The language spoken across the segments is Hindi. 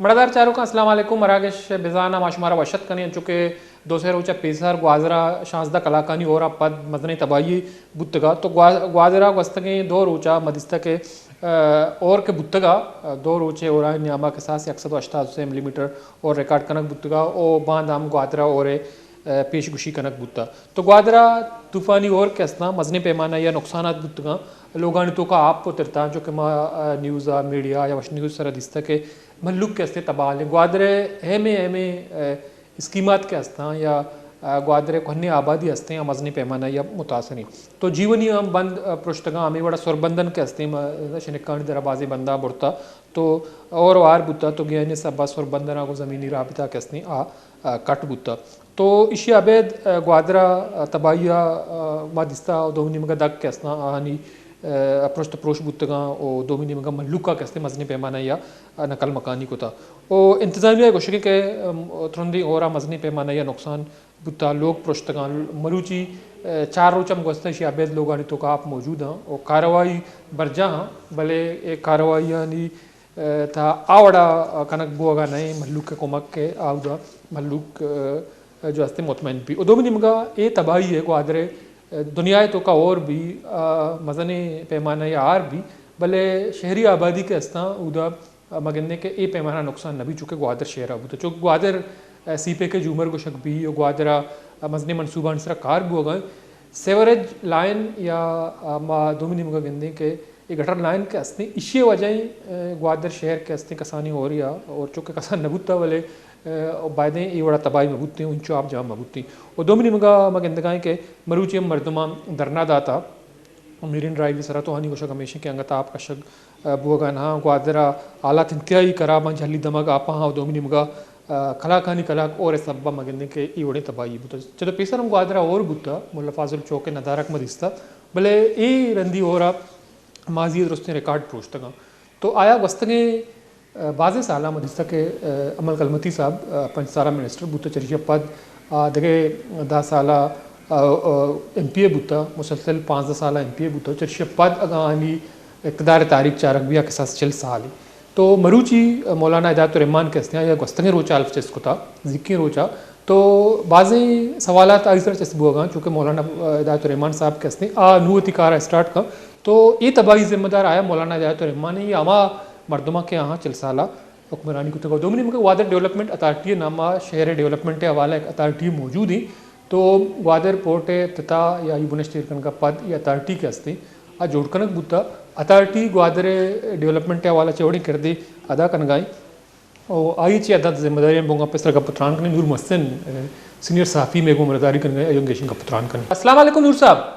मड़ादार चारों का अस्सलाम वालेकुम मराकेश बिजाना माशुमारा वशत कने चुके दोसर रोचा पेसर ग्वाजरा शांसदा कलाकानी और पद मदने तबाही बुत्तगा तो ग्वाजरा वस्तगे दो रोचा मदिस्ता के और के बुत्तगा दो रोचे और नियामा के साथ 188 मिलीमीटर और रिकॉर्ड कनक बुत्तगा ओ बांध आम ग्वादरा और पेशगुशी कनक बुत्ता तो ग्वादरा तूफानी और कैसना मजने पैमाना या नुकसान बुत्तगा लोगान तो का आप तिरता जो कि न्यूज़ मीडिया या वश न्यूज़ सर दिस्ता के मल्लुक के हस्ते तबाह ग्वादरे हेमे स्कीमात के हस्ता या ग्वादरे कोहनी आबादी हस्ते या मजनी पैमाना या मुतासरी तो जीवनी हम बंद पृष्ठगा हमें बड़ा स्वरबंधन के हस्ते शनिकानी दराबाजी बंदा बुड़ता तो और वार बुता तो ज्ञानी सब स्वरबंधना को ज़मीनी राबता के हस्ते कट बुता तो इशी अबेद ग्वादरा तबाहिया मादिस्ता दोमिनी मगा दग के हस्ता आहानी पृष्ठ प्रोश बुतगा और दोमिनी मगा मल्लुका के हस्ते मजनी पैमाना या नकल मकानी को था ओ इंतजामिया गोशके के थ्रुंदी और मजनी पैमाना या नुकसान बुता लोग पृष्ठगा मरुची चार रोचम गोस्ता इशी अबेद लोग आनी तो का आप मौजूद हैं और कार्रवाई बरजा हाँ भले एक कार्रवाई यानी था आवड़ा कनक बुआगा नहीं मल्लुक के कोमक के आउदा मल्लुक जो हस्ते मुतमैन भी दोमिनी मगा ये तबाही है ग्वादरे दुनिया तो का और भी मजने पैमाना या आर भी भले शहरी आबादी के हस्ता उदा मगन्ने के ए पैमाना नुकसान नबी चुके ग्वादर शहर अब तो चूँकि ग्वादर सीपे के जूमर को शक भी और ग्वादरा मजने मनसूबा सरा कार भी होगा सेवरेज लाइन या दोमिनी मगा गंदे के ये गटर लाइन के हस्ते इसी वजह ग्वादर शहर के हस्ते कसानी हो रही है और चूँकि कसान नबूता वाले बायदें ये बड़ा तबाही मबूती उनचो आप जहाँ मबूती और दोमिनी मगा मगंदगाएँ के मरुची मरदमा दरना दाता मीरिन ड्राइव सरा तो हानि कोशक हमेशा के अंगता आप कशक बुआगा ना ग्वादरा आलात इंतहाई कराबा झली दमग आपा हाँ दोमिनी मगा कलाकानी कलाक और सब्बा मगंदे के ये बड़े तबाही बुता चलो पेसर हम ग्वादरा और बुता मुल्ला फाजुल चौके नदारक मदिस्ता भले ये रंदी और माजी दुरुस्तें रिकॉर्ड प्रोश्तगा तो आया वस्तगे बाज़ साला मदिस्ता के अमल कलमती साहब पंच साला मिनिस्टर बुता चरिया पद दगे 10 साला MP बुता मुसलसल 5 साला MP बुता चरिया पद अगानी इक़्तिदार तारीख चारक बिया के साथ चल साली तो मरुची मौलाना हिदायतुर रहमान के हस्ते या वस्तगे रोचा अल्फ चस्को था जिक्की रोचा तो बाज़ी सवालात आइसर चस्बुआ चूँकि मौलाना हिदायतुर रहमान साहब के हस्ते नूती कार स्टार्ट का तो ये तबाही जिम्मेदार आया मौलाना हिदायतुर रहमान ये आमा मरदमा के यहाँ चलसाला हुक्मरानी को तो दोमिनी मगर ग्वादर डेवलपमेंट अथॉरिटी नामा शहर डेवलपमेंट हवाला एक अथॉरिटी मौजूद ही तो ग्वादर पोर्ट तथा या बुनश्तीरकन का पद या अथॉरिटी के हस्ते आ जोड़कनक बुता अथॉरिटी ग्वादर डेवलपमेंट हवाला चौड़ी कर दी अदा कन गाई और आई ची अदा जिम्मेदारी बोंगा पेसर का पुत्रान कने नूर मस्सन सीनियर सहाफ़ी में गुमरदारी कन गए अयोगेशन का पुत्रान कने अस्सलाम वालेकुम नूर साहब।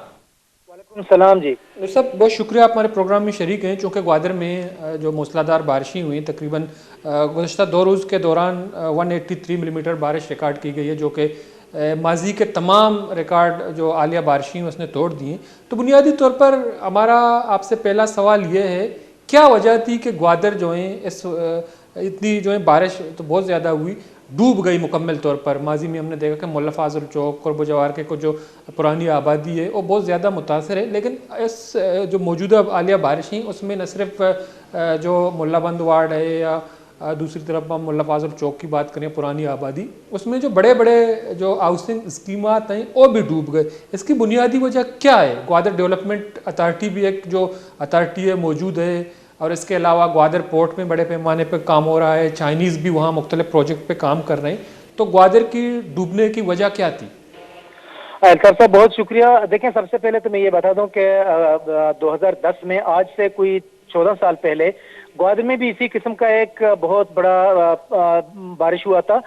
सलाम जी। सब बहुत शुक्रिया आप हमारे प्रोग्राम में शरीक हैं चूँकि ग्वादर में जो मूसलाधार बारिशें हुई तकरीबन गुज़श्ता 2 रोज़ के दौरान 183 मिलीमीटर बारिश रिकॉर्ड की गई है जो कि माजी के तमाम रिकॉर्ड जो आलिया बारिशें उसने तोड़ दी हैं। तो बुनियादी तौर पर हमारा आपसे पहला सवाल ये है क्या वजह थी कि ग्वादर जो है इस इतनी जो है बारिश तो बहुत ज़्यादा हुई डूब गई मुकम्मल तौर पर। माजी में हमने देखा कि मुल्ला फाजुल चौक कुर्ब जवार के को जो पुरानी आबादी है वो बहुत ज़्यादा मुतासर है लेकिन इस जो मौजूदा आलिया बारिशें उसमें न सिर्फ जो मुल्ला बंद वार्ड है या दूसरी तरफ हम मुल्ला फाजुल चौक की बात करें पुरानी आबादी उसमें जो बड़े बड़े जो हाउसिंग स्कीमात हैं वो भी डूब गए। इसकी बुनियादी वजह क्या है? ग्वादर डेवलपमेंट अथॉरिटी भी एक जो अथॉरिटी है मौजूद है और इसके अलावा ग्वादर पोर्ट में बड़े पैमाने पर काम हो रहा है, चाइनीज़ भी वहाँ मुख्तलिफ प्रोजेक्ट पे काम कर रहे हैं। तो ग्वादर की डूबने की वजह क्या थी? सर साहब बहुत शुक्रिया। देखें सबसे पहले तो मैं ये बता दूं कि 2010 में आज से कोई 14 साल पहले ग्वादर में भी इसी किस्म का एक बहुत बड़ा बारिश हुआ था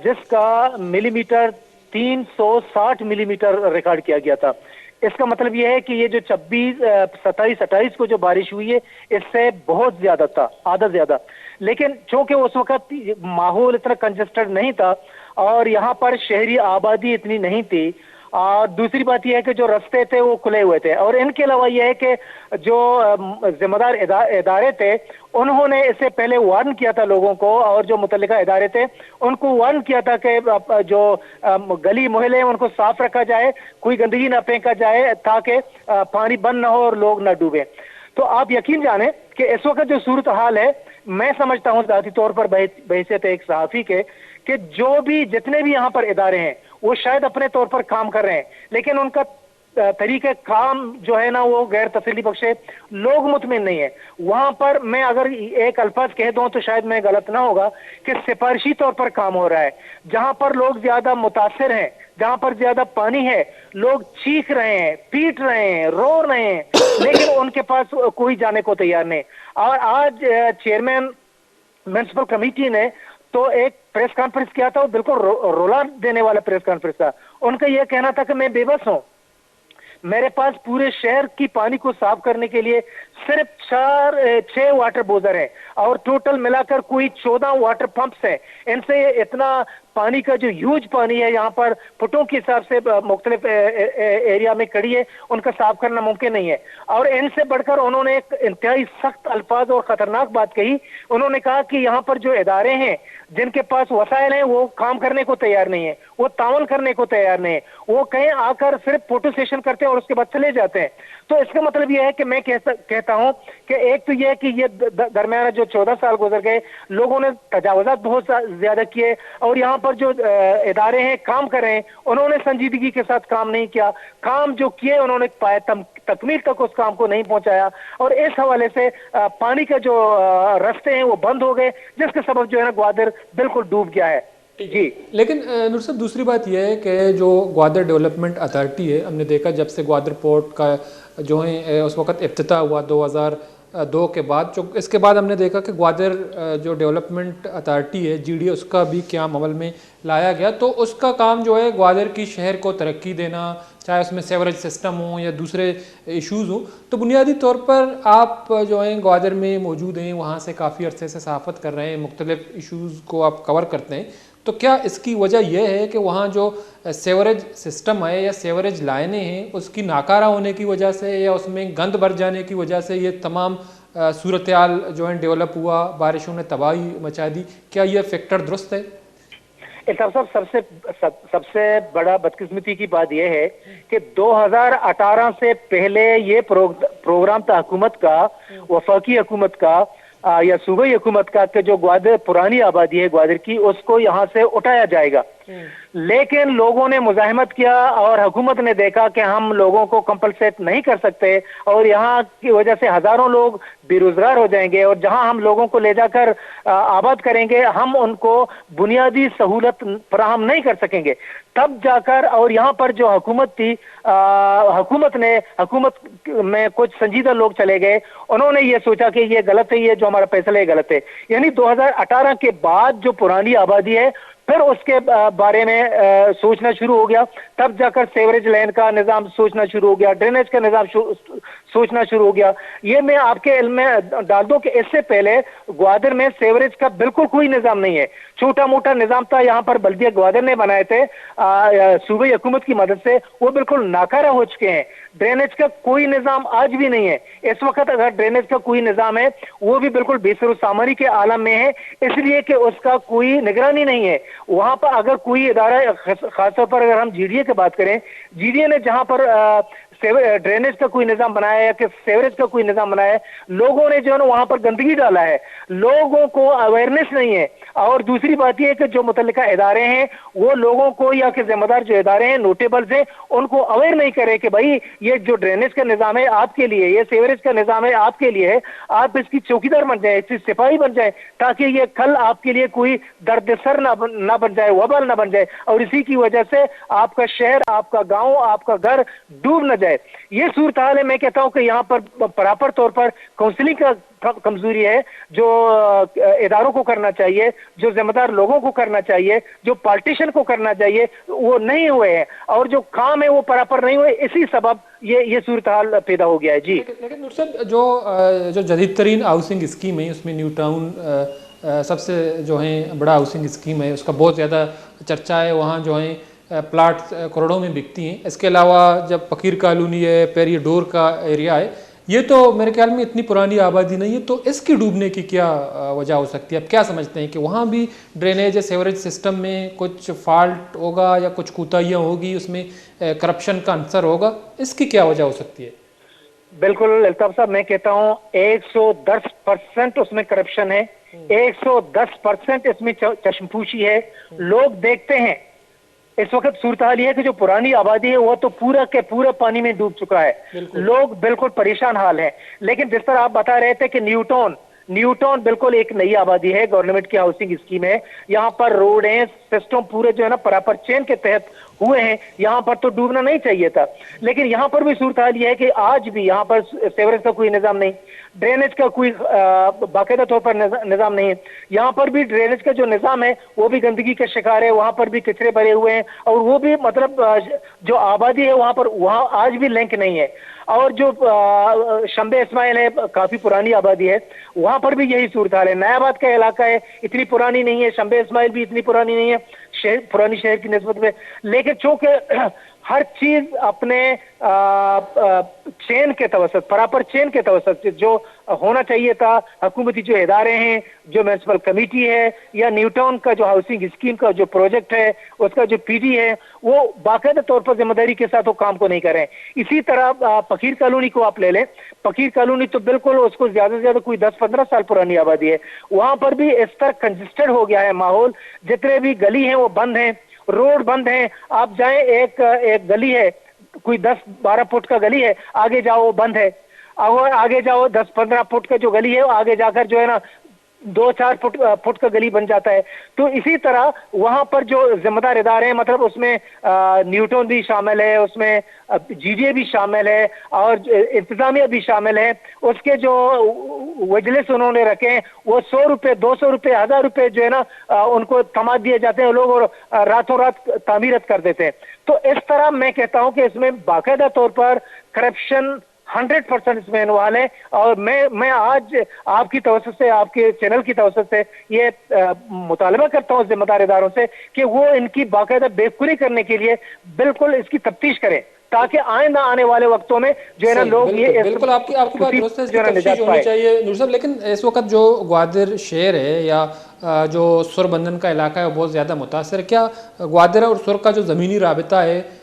जिसका मिलीमीटर 360 मिलीमीटर रिकॉर्ड किया गया था। इसका मतलब यह है कि ये जो 26, 27, 28 को जो बारिश हुई है इससे बहुत ज्यादा था, आधा ज्यादा। लेकिन चूंकि उस वक्त माहौल इतना कंजेस्टेड नहीं था और यहाँ पर शहरी आबादी इतनी नहीं थी और दूसरी बात यह है कि जो रास्ते थे वो खुले हुए थे और इनके अलावा यह है कि जो जिम्मेदार इदारे थे उन्होंने इससे पहले वार्न किया था लोगों को और जो मुतल्लिका इदारे थे उनको वार्न किया था कि जो गली मोहल्ले उनको साफ रखा जाए, कोई गंदगी ना फेंका जाए ताकि पानी बंद ना हो और लोग ना डूबे। तो आप यकीन जाने कि इस वक्त जो सूरत हाल है मैं समझता हूं जाती तौर पर बहैसियत एक सहाफी के कि जो भी जितने भी यहाँ पर इदारे हैं वो शायद अपने तौर पर काम कर रहे हैं, लेकिन उनका तरीके काम जो है ना वो गैर तसल्ली बख्श है, लोग मुतमिन नहीं है वहां पर। मैं अगर एक अल्फाज कह दूं तो शायद मैं गलत ना होगा कि सिफारिशी तौर पर काम हो रहा है। जहां पर लोग ज्यादा मुतासिर हैं, जहां पर ज्यादा पानी है, लोग चीख रहे हैं, पीट रहे हैं, रो रहे हैं, लेकिन उनके पास कोई जाने को तैयार नहीं। और आज चेयरमैन म्युनिसिपल कमेटी ने तो एक प्रेस कॉन्फ्रेंस किया था, वो बिल्कुल रोला देने वाला प्रेस कॉन्फ्रेंस था। उनका यह कहना था कि मैं बेबस हूं, मेरे पास पूरे शहर की पानी को साफ करने के लिए सिर्फ 6 वाटर बोजर हैं और टोटल मिलाकर कोई 14 वाटर पंप्स हैं। इनसे इतना पानी का जो ह्यूज पानी है यहाँ पर फुटों के हिसाब से मुख्तलिफ एरिया में खड़ी है, उनका साफ करना मुमकिन नहीं है। और इनसे बढ़कर उन्होंने एक इंतहाई सख्त अल्फाज और खतरनाक बात कही। उन्होंने कहा कि यहाँ पर जो इदारे हैं जिनके पास वसाइल हैं वो काम करने को तैयार नहीं है, वो तावन करने को तैयार नहीं है, वो कहीं आकर सिर्फ फोटो सेशन करते हैं और उसके बाद चले जाते हैं। तो इसका मतलब यह है कि मैं कहता हूं कि एक तो यह है कि ये दरमियान जो 14 साल गुजर गए, लोगों ने तजावुजात बहुत ज्यादा किए और यहाँ पर जो इदारे हैं काम कर रहे हैं उन्होंने संजीदगी के साथ काम नहीं किया। काम जो किए उन्होंने तकमील तक उस काम को नहीं पहुंचाया और इस हवाले से पानी का जो रास्ते हैं वो बंद हो गए, जिसके सबब जो है ना ग्वादर बिल्कुल डूब गया है जी। लेकिन नूर साहब दूसरी बात यह है कि जो ग्वादर डेवलपमेंट अथॉरिटी है, हमने देखा जब से ग्वादर पोर्ट का जो है उस वक्त इफ्तिताह हुआ 2002 के बाद, जो इसके बाद हमने देखा कि ग्वादर जो डेवलपमेंट अथॉरिटी है GDA, उसका भी क्याम अमल में लाया गया। तो उसका काम जो है ग्वादर की शहर को तरक्की देना, चाहे उसमें सेवरेज सिस्टम हो या दूसरे इश्यूज़ हो। तो बुनियादी तौर पर आप जो हैं ग्वादर में मौजूद हैं, वहाँ से काफ़ी अरसे से सहाफ़त कर रहे हैं, मुख्तलिफ इश्यूज़ को आप कवर करते हैं। तो क्या इसकी वजह यह है कि वहाँ जो सेवरेज सिस्टम है या सेवरेज लाइनें हैं उसकी नाकारा होने की वजह से या उसमें गंद भर जाने की वजह से ये तमाम सूरत हाल जो है डेवलप हुआ, बारिशों ने तबाही मचा दी, क्या यह फैक्टर दुरुस्त है? सबसे बड़ा बदकिस्मती की बात यह है कि 2018 से पहले ये प्रोग्राम था हुकूमत का, वफाकी हुकूमत का या सूबाई हुकूमत का, कि जो ग्वादर पुरानी आबादी है ग्वादर की, उसको यहाँ से उठाया जाएगा। लेकिन लोगों ने मुजाहिमत किया और हुकूमत ने देखा कि हम लोगों को कंपलसेट नहीं कर सकते और यहाँ की वजह से हजारों लोग बेरोजगार हो जाएंगे और जहां हम लोगों को ले जाकर आबाद करेंगे हम उनको बुनियादी सहूलत फराहम नहीं कर सकेंगे। तब जाकर और यहाँ पर जो हुकूमत थी, हुकूमत में कुछ संजीदा लोग चले गए, उन्होंने ये सोचा कि ये गलत है, ये जो हमारा फैसला है गलत है। यानी 2018 के बाद जो पुरानी आबादी है फिर उसके बारे में सोचना शुरू हो गया, तब जाकर सेवरेज लाइन का निजाम सोचना शुरू हो गया, ड्रेनेज का निजाम सोचना शुरू हो गया। ये मैं आपके इल्म में डाल दूं कि इससे पहले ग्वादर में सेवरेज का बिल्कुल कोई निजाम नहीं है। छोटा मोटा निजाम था, यहाँ पर बल्दिया ग्वादर ने बनाए थे सूबाई हुकूमत की मदद से, वो बिल्कुल नाकारा हो चुके हैं। ड्रेनेज का कोई निजाम आज भी नहीं है। इस वक्त अगर ड्रेनेज का कोई निजाम है वो भी बिल्कुल बेसर सामानी के आलम में है, इसलिए कि उसका कोई निगरानी नहीं है। वहां पर अगर कोई इदारा, खासतौर पर अगर हम GDA की बात करें, GDA ने जहां पर ड्रेनेज का कोई निजाम बनाया है कि सेवरेज का कोई निजाम बनाया है, लोगों ने जो है ना वहां पर गंदगी डाला है, लोगों को अवेयरनेस नहीं है। और दूसरी बात यह है कि जो मुतल्लिका इदारे हैं वो लोगों को, या कि जिम्मेदार जो इदारे हैं, नोटेबल्स हैं, उनको अवेयर नहीं करे कि भाई ये जो ड्रेनेज का निजाम है आपके लिए, ये सेवरेज का निजाम है आपके लिए है, आप इसकी चौकीदार बन जाए, इसकी सिपाही बन जाए, ताकि ये कल आपके लिए कोई दर्द-सर ना बन जाए, वबाल ना बन जाए और इसी की वजह से आपका शहर, आपका गांव, आपका घर डूब न जाए। ये सूरत हाल है। मैं कहता हूं कि यहाँ पर बराबर तौर पर काउंसलिंग का कमजोरी है, जो इदारों को करना चाहिए, जो जिम्मेदार लोगों को करना चाहिए, जो पॉलिटिशियन को करना चाहिए, वो नहीं हुए हैं और जो काम है वो बराबर नहीं हुए। इसी सबब ये सूरत हाल पैदा हो गया है जी। लेकिन नूर साहब जो जदीद तरीन हाउसिंग स्कीम है उसमें न्यू टाउन सबसे जो है बड़ा हाउसिंग स्कीम है, उसका बहुत ज़्यादा चर्चा है। वहाँ जो है प्लाट करोड़ों में बिकती हैं। इसके अलावा जब फकीर कॉलोनी है, पेरियडोर का एरिया है, ये तो मेरे ख्याल में इतनी पुरानी आबादी नहीं है, तो इसकी डूबने की क्या वजह हो सकती है? आप क्या समझते हैं कि वहाँ भी ड्रेनेज या सेवरेज सिस्टम में कुछ फॉल्ट होगा या कुछ कोताहियाँ होगी, उसमें करप्शन का अंसर होगा, इसकी क्या वजह हो सकती है? बिल्कुल अल्ताफ साहब, मैं कहता हूँ 110% उसमें करप्शन है, 110% इसमें चश्मपूशी है। लोग देखते हैं इस वक्त सूरत हाल ये है कि जो पुरानी आबादी है वो तो पूरा के पूरा पानी में डूब चुका है। बिल्कुल। लोग बिल्कुल परेशान हाल है। लेकिन जिस तरह आप बता रहे थे कि न्यूटॉन न्यूटॉन बिल्कुल एक नई आबादी है, गवर्नमेंट की हाउसिंग स्कीम है। यहाँ पर रोड है, सिस्टम पूरे जो है ना प्रॉपर चेन के तहत हुए हैं। यहाँ पर तो डूबना नहीं चाहिए था। लेकिन यहाँ पर भी सूरत हाल यह है कि आज भी यहाँ पर सेवरेज का कोई निजाम नहीं, ड्रेनेज का कोई बाकायदा तौर पर निजाम नहीं है। यहाँ पर भी ड्रेनेज का जो निजाम है वो भी गंदगी के शिकार है, वहां पर भी कचरे भरे हुए हैं, और वो भी मतलब जो आबादी है वहां पर, वहां आज भी लिंक नहीं है। और जो शंबे इस्माइल है, काफी पुरानी आबादी है, वहां पर भी यही सूरत हाल है। नयाबाद का इलाका है, इतनी पुरानी नहीं है, शंबे इस्माइल भी इतनी पुरानी नहीं है शहर, पुरानी शहर की निस्बत में। लेकिन चूंकि हर चीज अपने चेन के तवसत, प्रॉपर चेन के तवसत जो होना चाहिए था, हुकूमती जो इदारे हैं, जो म्यूनसिपल कमेटी है, या न्यूटॉन का जो हाउसिंग स्कीम का जो प्रोजेक्ट है, उसका जो पीडी है, वो बाकायदा तौर पर जिम्मेदारी के साथ वो काम को नहीं कर रहे हैं। इसी तरह फकीर कॉलोनी को आप ले लें, फकीर कॉलोनी तो बिल्कुल उसको ज्यादा से ज्यादा कोई 10-15 साल पुरानी आबादी है। वहां पर भी इस तरह कंजेस्टेड हो गया है माहौल, जितने भी गली हैं वो बंद हैं, रोड बंद हैं। आप जाएं, एक गली है, कोई 10-12 फुट का गली है, आगे जाओ वो बंद है। और आगे जाओ 10-15 फुट का जो गली है, आगे जाकर जो है ना 2-4 फुट का गली बन जाता है। तो इसी तरह वहां पर जो जिम्मेदार इदारे हैं, मतलब उसमें न्यूटन भी शामिल है, उसमें जीडीए भी शामिल है, और इंतजामिया भी शामिल है। उसके जो वजलिस उन्होंने रखे हैं, वो 100 रुपए, 200 रुपए, 1000 रुपए जो है ना उनको तमाद दिए जाते हैं लोग, और रातों रात तामीरत कर देते हैं। तो इस तरह मैं कहता हूं कि इसमें बाकायदा तौर पर करप्शन 100% इसमें इन्वॉल्व है। और मैं आज आपकी तवज्जो से, आपके चैनल की तवज्जो से ये मुतालबा करता हूं जिम्मेदार इदारों से कि वो इनकी बाकायदा बेखुरी करने के लिए बिल्कुल इसकी तफ्तीश करें, ताकि आइंदा आने वाले वक्तों में जो है ना लोग ये बिल्कुल आपकी बात दुरुस्त है, इसकी तफ्तीश होनी चाहिए नूर साहब। लेकिन इस वक्त जो ग्वादर शहर है या जो सुरबंदन का इलाका है वो बहुत ज़्यादा मुतासर है। क्या ग्वादर और सुर का जो ज़मीनी राबिता है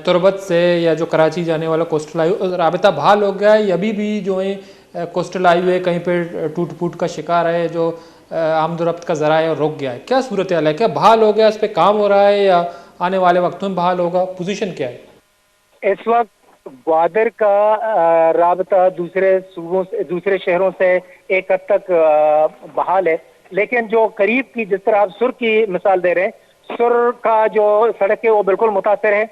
तुरबत से, या जो कराची जाने वाला कोस्टल हाईवे राबिता बहाल हो गया है, अभी भी जो है कोस्टल हाईवे कहीं पे टूट फूट का शिकार है, जो आमदोरफ्त का ज़रा है और रुक गया है? क्या सूरत हाल है? क्या बहाल हो गया, इस पर काम हो रहा है, या आने वाले वक्तों में बहाल होगा? पोजीशन क्या है इस वक्त? ग्वादर का राबता दूसरे सूबों से, दूसरे शहरों से एक हद तक बहाल है। लेकिन जो करीब की, जिस तरह आप सुर की मिसाल दे रहे हैं, सुर का जो सड़क है वो बिल्कुल मुतासर है,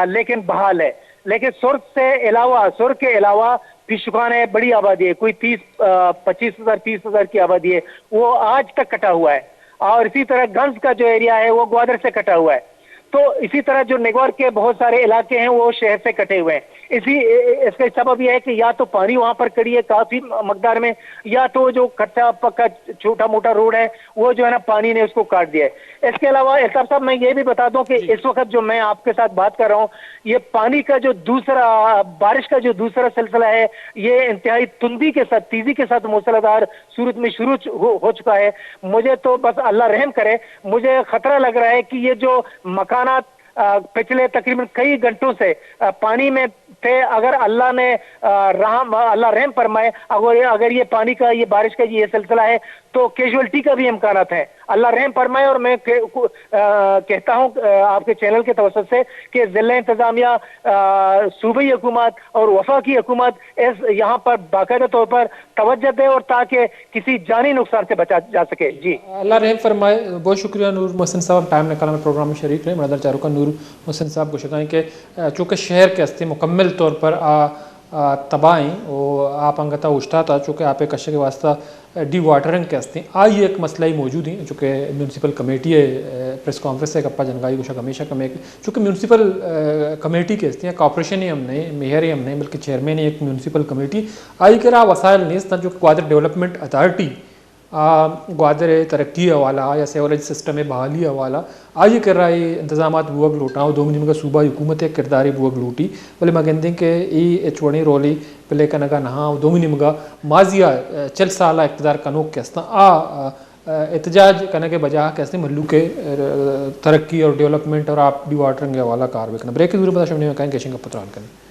लेकिन बहाल है। लेकिन सुर के अलावा पिशुखान है, बड़ी आबादी है, कोई 25,000-30,000 की आबादी है, वो आज तक कटा हुआ है। और इसी तरह गंज का जो एरिया है वो ग्वादर से कटा हुआ है। तो इसी तरह जो निगौर के बहुत सारे इलाके हैं वो शहर से कटे हुए हैं। इसका सबब यह है कि या तो पानी वहां पर कड़ी है काफी मकदार में, या तो जो कच्चा पक्का छोटा मोटा रोड है वो जो है ना पानी ने उसको काट दिया है। इसके अलावा इल्ताफ साहब मैं ये भी बता दूं कि इस वक्त जो मैं आपके साथ बात कर रहा हूँ, ये पानी का जो बारिश का जो दूसरा सिलसिला है, ये इंतहाई तुंदी के साथ, तेजी के साथ मूसलाधार सूरत में शुरू हो चुका है। मुझे तो बस अल्लाह रहम करे, मुझे खतरा लग रहा है कि ये जो मकानात पिछले तकरीबन कई घंटों से पानी में थे, अगर अल्लाह रहम फरमाए, अगर ये पानी का, ये बारिश का ये सिलसिला है, तो कैजुअलिटी का भी इम्कानात है। अल्लाह रहम फरमाए। और मैं कहता हूं आपके चैनल के तवज्जो से कि जिला इंतजामिया, सूबाई हुकूमत और वफाकी हुकूमत यहाँ पर बाकायदा तौर पर तवज्जो दे, और ताकि किसी जानी नुकसान से बचा जा सके। जी, अल्लाह रहम फरमाए। बहुत शुक्रिया नूर मोहसिन साहब, टाइम निकाला में प्रोग्राम में शरीक रहे। मदर चारों का नूर मोहसिन साहब को शिकायत के चूँकि शहर के हस्ती मुकम्मल तौर पर तबाही और आप अंगता उछता था, चूँकि आप एक कशे के वास्ता डी वाटरिंग के हस्ती आई एक मसला ही मौजूद ही, चूँकि म्यूनसिपल कमेटी है प्रेस कॉन्फ्रेंस है कप्पा जनगाई कुछ हमेशा कमे, चूँकि म्यूनसिपल कमेटी के हस्ती कॉर्पोरेशन ही हम नहीं, मेयर ही हम नहीं, बल्कि चेयरमैन ही एक म्यूनसिपल कमेटी आई के रहा वसायल नहीं था, जो ग्वादर डेवलपमेंट अथॉरिटी ग्वादर तरक्की हवाला या सेवरेज सिस्टम है बहाली हवाला आज कर रहा है इंतजाम बुअग लूटा दो का सूबा हुकूमत किरदारी बुअग लूटी बोले मगंदी के ई चवणी रोली पले कनगा नहा दो का माजिया चल साल इकतदार कनोक के एहतजाज करने के बजाय कैसे मल्लू के तरक्की और डेवलपमेंट और आप डी वाटरिंग हवाला कार बेकना ब्रेक की दूर पता शुरू कहें कैशिंग का पत्रान करें।